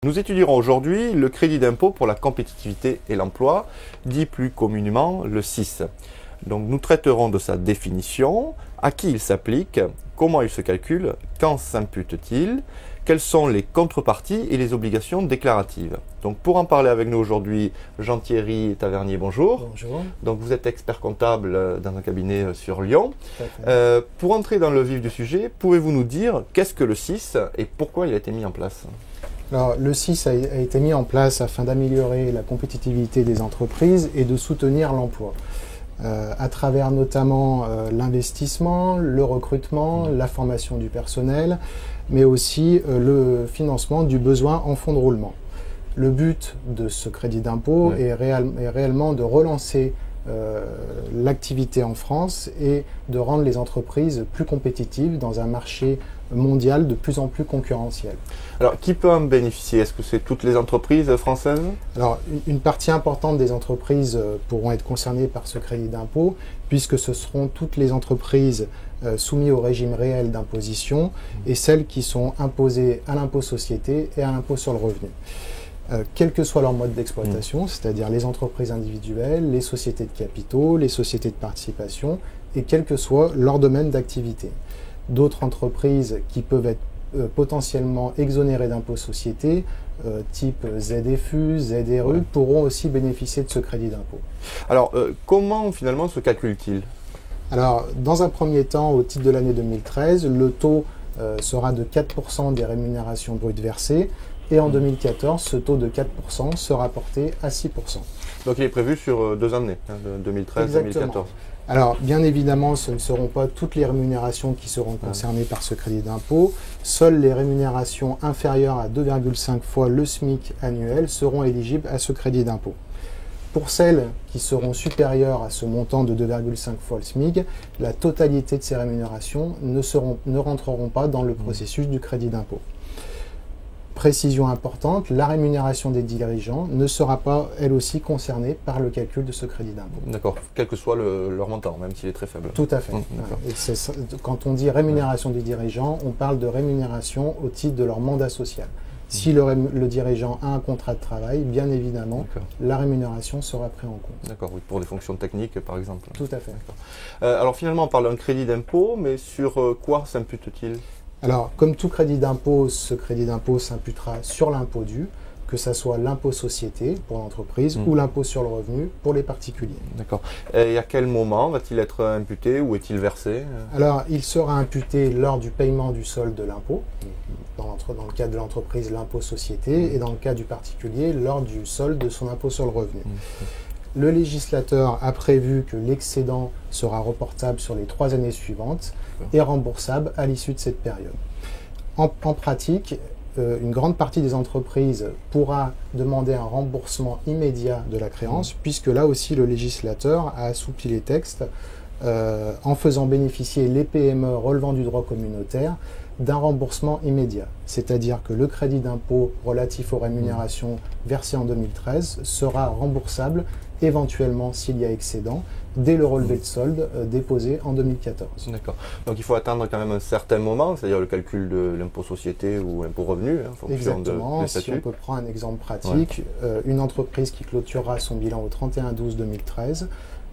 Nous étudierons aujourd'hui le crédit d'impôt pour la compétitivité et l'emploi, dit plus communément le CIS. Donc nous traiterons de sa définition, à qui il s'applique, comment il se calcule, quand s'impute-t-il, quelles sont les contreparties et les obligations déclaratives. Donc pour en parler avec nous aujourd'hui, Jean-Thierry Tavernier, bonjour. Bonjour. Donc vous êtes expert comptable dans un cabinet sur Lyon. Tout à fait. Pour entrer dans le vif du sujet, pouvez-vous nous dire qu'est-ce que le CIS et pourquoi il a été mis en place ? Alors, le CIS a été mis en place afin d'améliorer la compétitivité des entreprises et de soutenir l'emploi. À travers notamment l'investissement, le recrutement, la formation du personnel, mais aussi le financement du besoin en fonds de roulement. Le but de ce crédit d'impôt est réellement de relancer l'activité en France et de rendre les entreprises plus compétitives dans un marché mondial de plus en plus concurrentiel. Alors, qui peut en bénéficier? Est-ce que c'est toutes les entreprises françaises? Alors, une partie importante des entreprises pourront être concernées par ce crédit d'impôt, puisque ce seront toutes les entreprises soumises au régime réel d'imposition et celles qui sont imposées à l'impôt société et à l'impôt sur le revenu. Quel que soit leur mode d'exploitation, c'est-à-dire les entreprises individuelles, les sociétés de capitaux, les sociétés de participation, et quel que soit leur domaine d'activité. D'autres entreprises qui peuvent être potentiellement exonérées d'impôts sociétés, type ZFU, ZRU, pourront aussi bénéficier de ce crédit d'impôt. Alors, comment finalement se calcule-t-il? Alors, dans un premier temps, au titre de l'année 2013, le taux sera de 4% des rémunérations brutes versées, et en 2014, ce taux de 4% sera porté à 6%. Donc il est prévu sur 2 années, de 2013-2014. Alors, bien évidemment, ce ne seront pas toutes les rémunérations qui seront concernées par ce crédit d'impôt. Seules les rémunérations inférieures à 2,5 fois le SMIC annuel seront éligibles à ce crédit d'impôt. Pour celles qui seront supérieures à ce montant de 2,5 fois le SMIC, la totalité de ces rémunérations ne rentreront pas dans le processus du crédit d'impôt. Précision importante, la rémunération des dirigeants ne sera pas, elle aussi, concernée par le calcul de ce crédit d'impôt. D'accord, quel que soit leur montant, même s'il est très faible. Tout à fait. Et quand on dit rémunération des dirigeants, on parle de rémunération au titre de leur mandat social. Si le dirigeant a un contrat de travail, bien évidemment, la rémunération sera prise en compte. D'accord, oui, pour des fonctions techniques, par exemple. Tout à fait. Alors finalement, on parle d'un crédit d'impôt, mais sur quoi s'impute-t-il ? Alors, comme tout crédit d'impôt, ce crédit d'impôt s'imputera sur l'impôt dû, que ce soit l'impôt société pour l'entreprise ou l'impôt sur le revenu pour les particuliers. D'accord. Et à quel moment va-t-il être imputé ou est-il versé? Alors, il sera imputé lors du paiement du solde de l'impôt, dans le cas de l'entreprise, l'impôt société, et dans le cas du particulier, lors du solde de son impôt sur le revenu. Le législateur a prévu que l'excédent sera reportable sur les 3 années suivantes et remboursable à l'issue de cette période. En pratique, une grande partie des entreprises pourra demander un remboursement immédiat de la créance, puisque là aussi le législateur a assoupli les textes en faisant bénéficier les PME relevant du droit communautaire d'un remboursement immédiat. C'est-à-dire que le crédit d'impôt relatif aux rémunérations versées en 2013 sera remboursable éventuellement s'il y a excédent dès le relevé de solde déposé en 2014. D'accord. Donc il faut attendre quand même un certain moment, c'est-à-dire le calcul de l'impôt société ou l'impôt revenu, en fonction Exactement. des Si statuts. on peut prendre un exemple pratique, une entreprise qui clôturera son bilan au 31/12/2013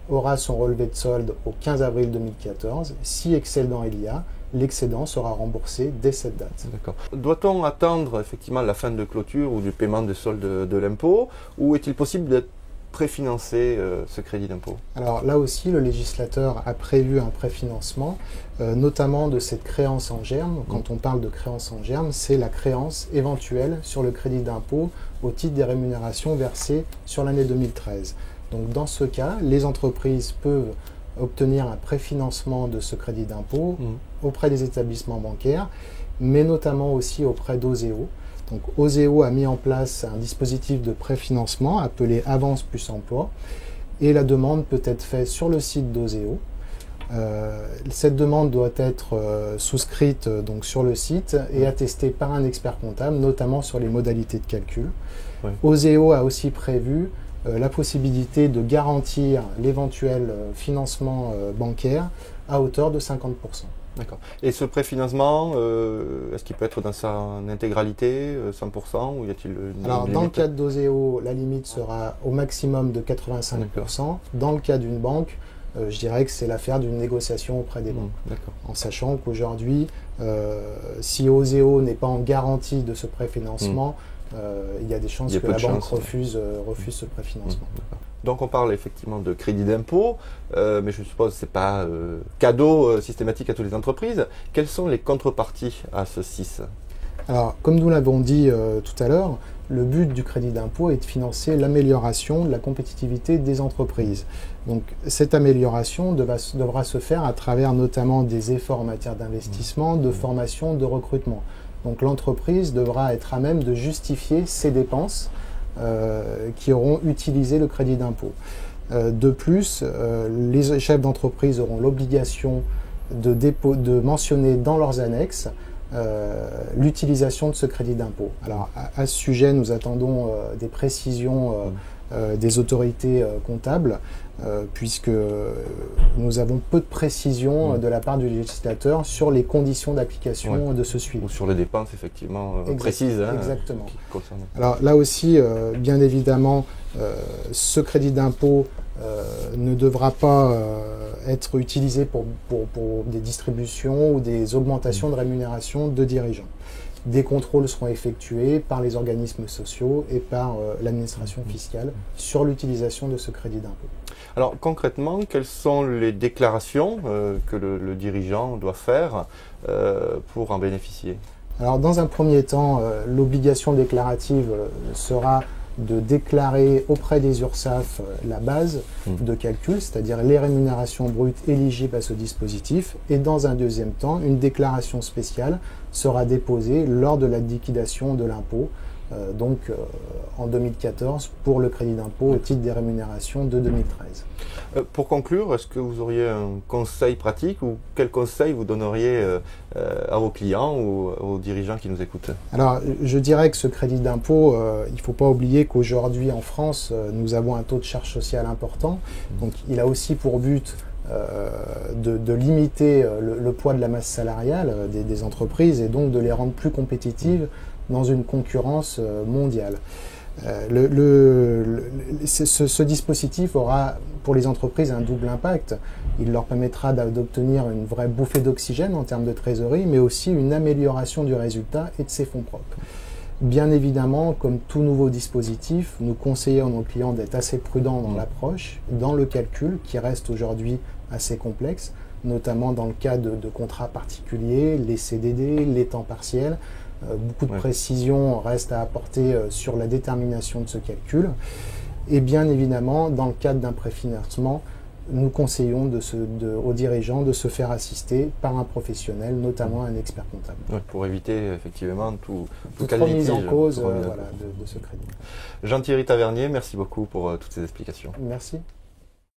aura son relevé de solde au 15 avril 2014. Si excédent il y a, l'excédent sera remboursé dès cette date. D'accord. Doit-on attendre effectivement la fin de clôture ou du paiement des soldes de l'impôt, ou est-il possible d'être préfinancer ce crédit d'impôt? Alors là aussi, le législateur a prévu un préfinancement, notamment de cette créance en germe. Quand on parle de créance en germe, c'est la créance éventuelle sur le crédit d'impôt au titre des rémunérations versées sur l'année 2013. Donc dans ce cas, les entreprises peuvent obtenir un préfinancement de ce crédit d'impôt auprès des établissements bancaires, mais notamment aussi auprès d'Oseo. Donc Oseo a mis en place un dispositif de préfinancement appelé Avance plus Emploi, et la demande peut être faite sur le site d'Oseo. Cette demande doit être souscrite donc sur le site et attestée par un expert comptable, notamment sur les modalités de calcul. Oseo a aussi prévu la possibilité de garantir l'éventuel financement bancaire à hauteur de 50%. D'accord. Et ce préfinancement, est-ce qu'il peut être dans sa intégralité, 100%, ou y a-t-il une Alors, limite? dans le cas de Doseo, la limite sera au maximum de 85%. Dans le cas d'une banque, je dirais que c'est l'affaire d'une négociation auprès des banques. En sachant qu'aujourd'hui, si Oseo n'est pas en garantie de ce préfinancement, il y a des chances que la banque refuse ce préfinancement. Donc on parle effectivement de crédit d'impôt, mais je suppose que ce n'est pas cadeau systématique à toutes les entreprises. Quelles sont les contreparties à ce 6? Alors, comme nous l'avons dit tout à l'heure, le but du crédit d'impôt est de financer l'amélioration de la compétitivité des entreprises. Donc cette amélioration devra se faire à travers notamment des efforts en matière d'investissement, de formation, de recrutement. Donc l'entreprise devra être à même de justifier ses dépenses qui auront utilisé le crédit d'impôt. De plus, les chefs d'entreprise auront l'obligation de mentionner dans leurs annexes l'utilisation de ce crédit d'impôt. Alors à ce sujet, nous attendons des précisions des autorités comptables, puisque nous avons peu de précisions de la part du législateur sur les conditions d'application de ce suivi. Ou sur les dépenses effectivement précises. Exactement. Alors là aussi, bien évidemment, ce crédit d'impôt ne devra pas être utilisé pour des distributions ou des augmentations de rémunération de dirigeants. Des contrôles seront effectués par les organismes sociaux et par l'administration fiscale sur l'utilisation de ce crédit d'impôt. Alors concrètement, quelles sont les déclarations que le dirigeant doit faire pour en bénéficier? Alors dans un premier temps, l'obligation déclarative sera de déclarer auprès des URSSAF la base de calcul, c'est-à-dire les rémunérations brutes éligibles à ce dispositif. Et dans un deuxième temps, une déclaration spéciale sera déposée lors de la liquidation de l'impôt, en 2014, pour le crédit d'impôt au titre des rémunérations de 2013. Pour conclure, est-ce que vous auriez un conseil pratique ou quel conseil vous donneriez à vos clients ou aux dirigeants qui nous écoutent? Alors, je dirais que ce crédit d'impôt, il ne faut pas oublier qu'aujourd'hui en France, nous avons un taux de charge sociale important. Donc, il a aussi pour but de limiter le poids de la masse salariale des entreprises et donc de les rendre plus compétitives dans une concurrence mondiale. Ce dispositif aura pour les entreprises un double impact. Il leur permettra d'obtenir une vraie bouffée d'oxygène en termes de trésorerie, mais aussi une amélioration du résultat et de ses fonds propres. Bien évidemment, comme tout nouveau dispositif, nous conseillons à nos clients d'être assez prudents dans l'approche, dans le calcul, qui reste aujourd'hui assez complexe, notamment dans le cas de contrats particuliers, les CDD, les temps partiels. Beaucoup de précisions restent à apporter sur la détermination de ce calcul. Et bien évidemment, dans le cadre d'un préfinancement, nous conseillons aux dirigeants de se faire assister par un professionnel, notamment un expert comptable. Pour éviter effectivement toute remise en cause de ce crédit. Jean-Thierry Tavernier, merci beaucoup pour toutes ces explications. Merci.